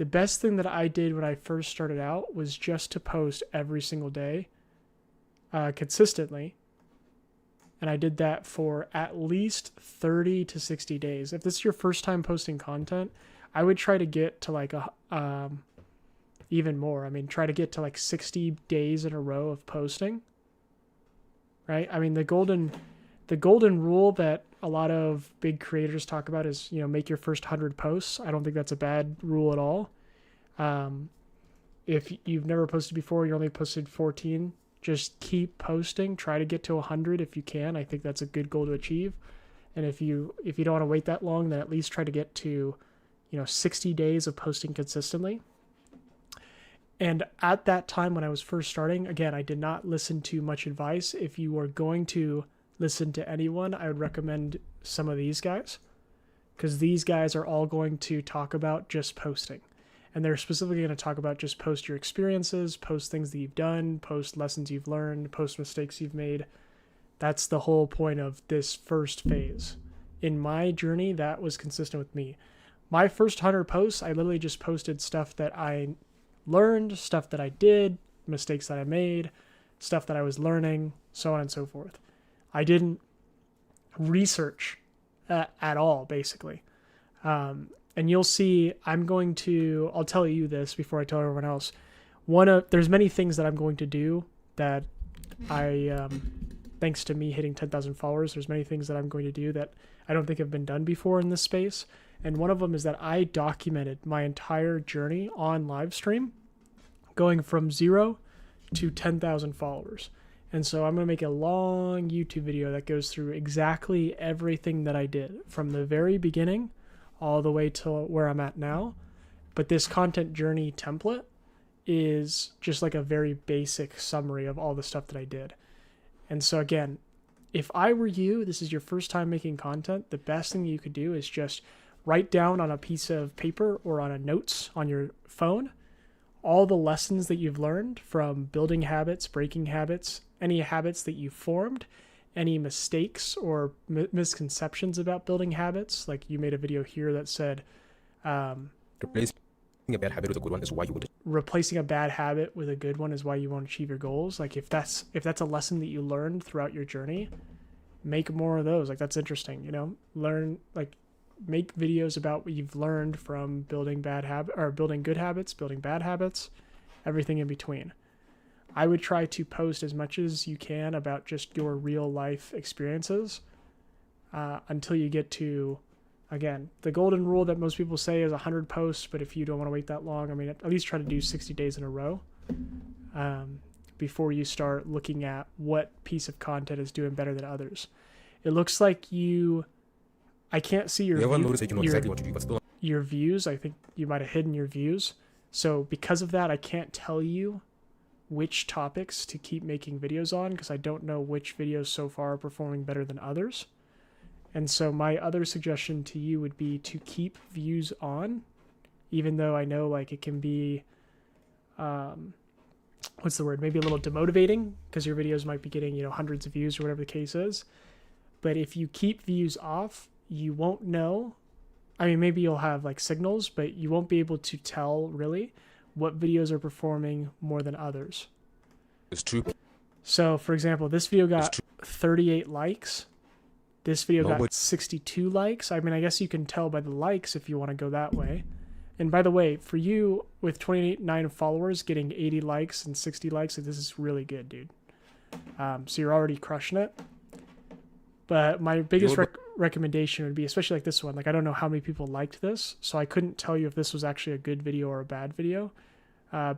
The best thing that I did when I first started out was just to post every single day, consistently. And I did that for at least 30 to 60 days. If this is your first time posting content, I would try to get to like even more. I mean, try to get to like 60 days in a row of posting, right? I mean, the golden rule that a lot of big creators talk about is, make your first 100 posts. I don't think that's a bad rule at all. If you've never posted before, you only posted 14, just keep posting. Try to get to 100 if you can. I think that's a good goal to achieve. And if you don't want to wait that long, then at least try to get to, 60 days of posting consistently. And at that time when I was first starting, again, I did not listen to much advice. If you are going to listen to anyone, I would recommend some of these guys, because these guys are all going to talk about just posting. And they're specifically going to talk about just post your experiences, post things that you've done, post lessons you've learned, post mistakes you've made. That's the whole point of this first phase. In my journey, that was consistent with me. My first 100 posts, I literally just posted stuff that I learned, stuff that I did, mistakes that I made, stuff that I was learning, so on and so forth. I didn't research at all, basically. And you'll see, I'll tell you this before I tell everyone else. There's many things that I'm going to do that thanks to me hitting 10,000 followers, there's many things that I'm going to do that I don't think have been done before in this space. And one of them is that I documented my entire journey on live stream, going from 0 to 10,000 followers. And so I'm going to make a long YouTube video that goes through exactly everything that I did from the very beginning all the way to where I'm at now. But this content journey template is just like a very basic summary of all the stuff that I did. And so again, if I were you, this is your first time making content, the best thing you could do is just write down on a piece of paper or on a notes on your phone all the lessons that you've learned from building habits, breaking habits, any habits that you formed, any mistakes or misconceptions about building habits. Like you made a video here that said, replacing a bad habit with a good one is why you would. Replacing a bad habit with a good one is why you won't achieve your goals. Like if that's a lesson that you learned throughout your journey, make more of those. Like that's interesting, make videos about what you've learned from building building good habits, building bad habits, everything in between. I would try to post as much as you can about just your real life experiences until you get to, again, the golden rule that most people say is 100 posts, but if you don't want to wait that long, I mean, at least try to do 60 days in a row before you start looking at what piece of content is doing better than others. It looks like I can't see your views. I think you might have hidden your views. So because of that, I can't tell you which topics to keep making videos on because I don't know which videos so far are performing better than others. And so my other suggestion to you would be to keep views on, even though I know like it can be, maybe a little demotivating because your videos might be getting, hundreds of views or whatever the case is. But if you keep views off, you won't know. I mean, maybe you'll have like signals, but you won't be able to tell really what videos are performing more than others. It's true. So for example, this video got 38 likes. This video got 62 likes. I mean, I guess you can tell by the likes if you want to go that way. And by the way, for you with 29 followers getting 80 likes and 60 likes, this is really good, dude. So you're already crushing it. But my biggest recommendation would be, especially like this one, like I don't know how many people liked this, so I couldn't tell you if this was actually a good video or a bad video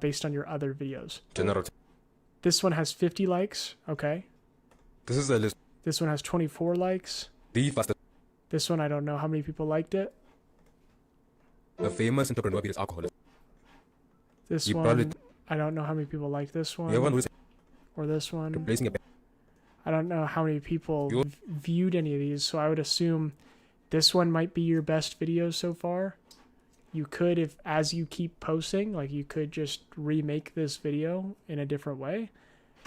based on your other videos. This one has 50 likes. Okay. This is a list. This one has 24 likes. This one, I don't know how many people liked it. A famous entrepreneur is alcoholic. This one, I don't know how many people liked this one. Or this one. Replacing a I don't know how many people viewed any of these, so I would assume this one might be your best video so far. You could, as you keep posting, like you could just remake this video in a different way.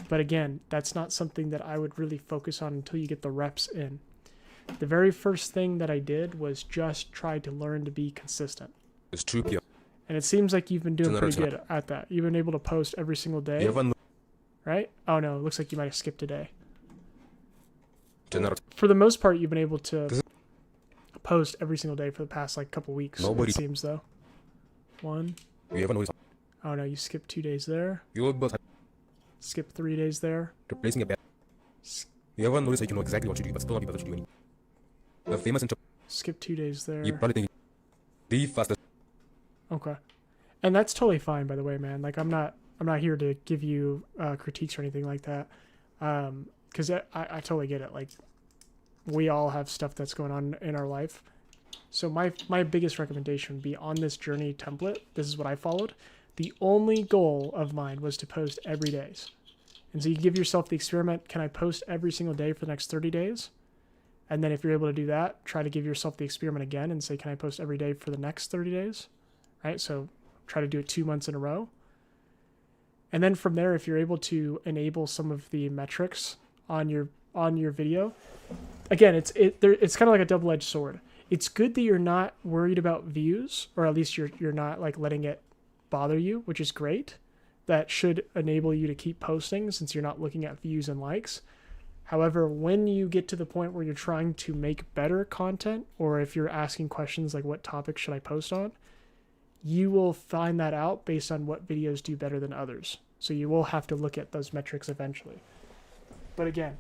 But again, that's not something that I would really focus on until you get the reps in. The very first thing that I did was just try to learn to be consistent. It's true. And it seems like you've been doing pretty good at that. You've been able to post every single day, right? Oh no, it looks like you might have skipped a day. For the most part, you've been able to post every single day for the past like couple weeks. It seems though. One. Oh no, you skipped 2 days there. Skip 3 days there. Replacing a bad. You ever notice that you know exactly what to do, but still not be able to do anything? The famous skip 2 days there. You probably think the fastest. Okay, and that's totally fine, by the way, man. Like I'm not here to give you critiques or anything like that, because I totally get it. Like we all have stuff that's going on in our life. So my biggest recommendation would be on this journey template. This is what I followed. The only goal of mine was to post every day. And so you give yourself the experiment, can I post every single day for the next 30 days? And then if you're able to do that, try to give yourself the experiment again and say, can I post every day for the next 30 days? Right? So try to do it 2 months in a row. And then from there, if you're able to enable some of the metrics on your video, again, it's kind of like a double-edged sword. It's good that you're not worried about views, or at least you're not like letting it bother you, which is great. That should enable you to keep posting since you're not looking at views and likes. However, when you get to the point where you're trying to make better content, or if you're asking questions like what topic should I post on, you will find that out based on what videos do better than others. So you will have to look at those metrics eventually. But again,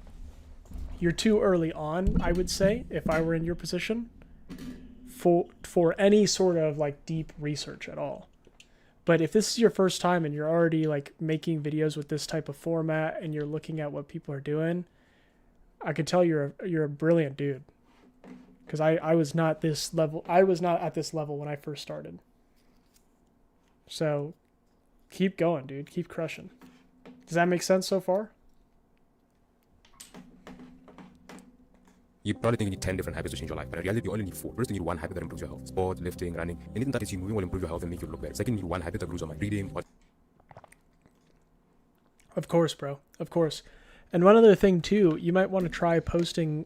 you're too early on, I would say, if I were in your position, for any sort of like deep research at all. But if this is your first time and you're already like making videos with this type of format and you're looking at what people are doing, I could tell you're a brilliant dude. Because I was not this level. I was not at this level when I first started. So keep going, dude. Keep crushing. Does that make sense so far? You probably think you need 10 different habits to change your life, but in reality, you only need 4. First, you need 1 habit that improves your health. Sport, lifting, running. Anything that is you moving will improve your health and make you look better. Second, you need 1 habit that improves your mind. Reading. Of course, bro. Of course. And one other thing, too, you might want to try posting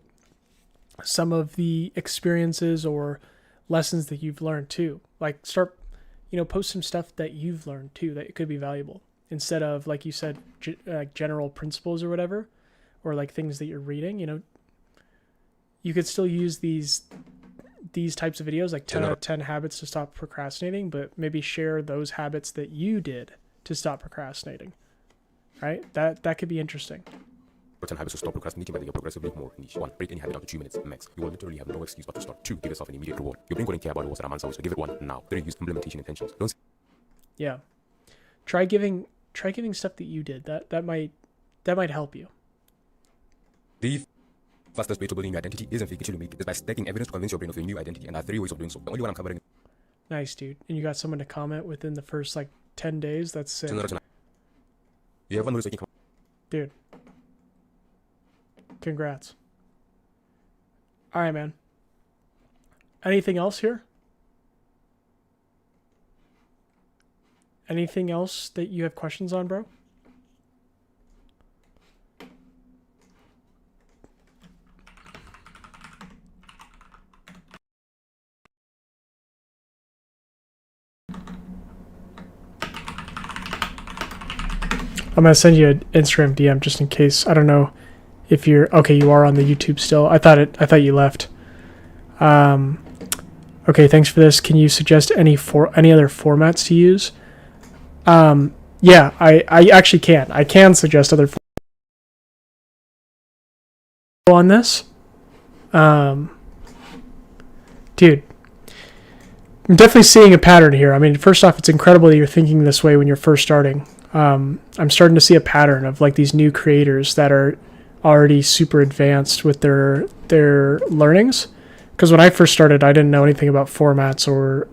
some of the experiences or lessons that you've learned, too. Like, post some stuff that you've learned, too, that could be valuable. Instead of, like you said, general principles or whatever, or like things that you're reading, you could still use these types of videos, like 10 out of 10 habits to stop procrastinating, but maybe share those habits that you did to stop procrastinating, right? That could be interesting. 10 habits to stop procrastinating, but they are progressively more niche. 1. Break any habit down to 2 minutes max. You will literally have no excuse but to start. 2. Give yourself an immediate reward. Your brain wouldn't care about what's an answer, so give it 1 now. 3. Use implementation intentions. Don't. Yeah. Try giving stuff that you did. That might help you. The fastest way to building your identity isn't fake it till you make it. It's by stacking evidence to convince your brain of your new identity, and there are 3 ways of doing so. The only one I'm covering. Nice, dude. And you got someone to comment within the first 10 days. That's sick. You ever notice that you can dude. Congrats. All right, man. Anything else here? Anything else that you have questions on, bro? I'm going to send you an Instagram DM just in case. I don't know if you're... Okay, you are on the YouTube still. I thought you left. Okay, thanks for this. Can you suggest any other formats to use? Yeah, I actually can. I can suggest other formats on this. Dude, I'm definitely seeing a pattern here. I mean, first off, it's incredible that you're thinking this way when you're first starting. I'm starting to see a pattern of these new creators that are already super advanced with their learnings. Because when I first started, I didn't know anything about formats or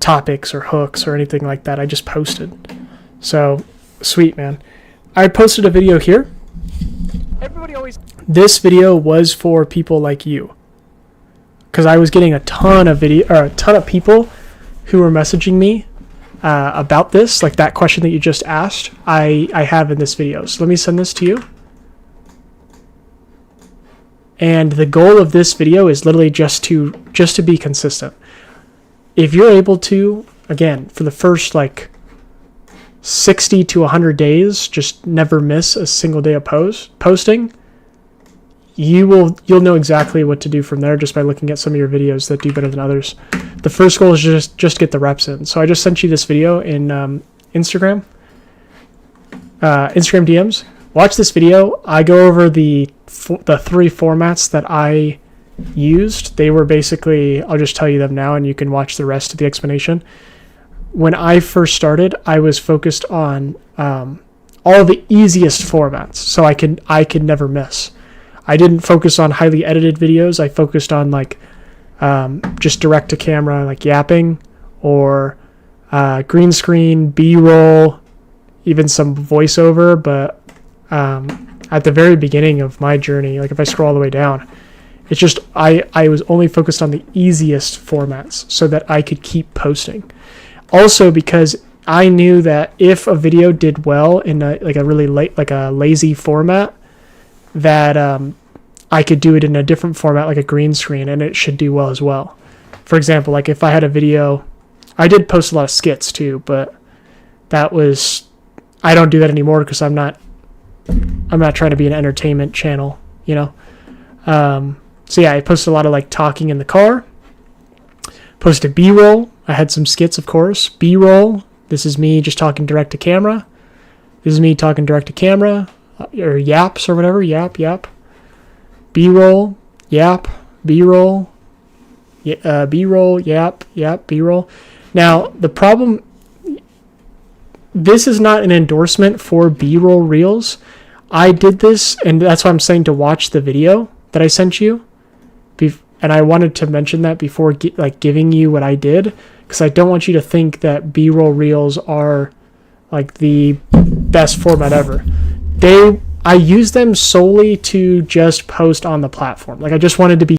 topics or hooks or anything like that. I just posted. So, sweet, man. I posted a video here. This video was for people like you. Because I was getting a ton of people who were messaging me about this, like that question that you just asked, I have in this video. So let me send this to you. And the goal of this video is literally just to be consistent. if you're able to, again, for the first like 60 to 100 days, just never miss a single day of posting, you'll know exactly what to do from there just by looking at some of your videos that do better than others. The first goal is just get the reps in. So I just sent you this video in Instagram DMs. Watch this video. I go over the 3 formats that I used. They were basically, I'll just tell you them now and you can watch the rest of the explanation. When I first started, I was focused on all the easiest formats, so I could never miss. I didn't focus on highly edited videos. I focused on like just direct to camera, like yapping, or green screen, B-roll, even some voiceover. But at the very beginning of my journey, like if I scroll all the way down, it's just I was only focused on the easiest formats so that I could keep posting. Also, because I knew that if a video did well in a really lazy format, that I could do it in a different format, like a green screen, and it should do well as well. For example, like if I had a video, I did post a lot of skits too, but I don't do that anymore because I'm not trying to be an entertainment channel, you know. So yeah, I posted a lot of like talking in the car. Posted B-roll. I had some skits, of course. B-roll. This is me just talking direct to camera. This is me talking direct to camera, or yaps or whatever. Yap. B-roll, yap, B-roll, B-roll, yap, B-roll. Now, the problem, this is not an endorsement for B-roll reels. I did this, and that's why I'm saying to watch the video that I sent you. And I wanted to mention that before giving you what I did, because I don't want you to think that B-roll reels are like the best format ever. I use them solely to just post on the platform. Like I just wanted to be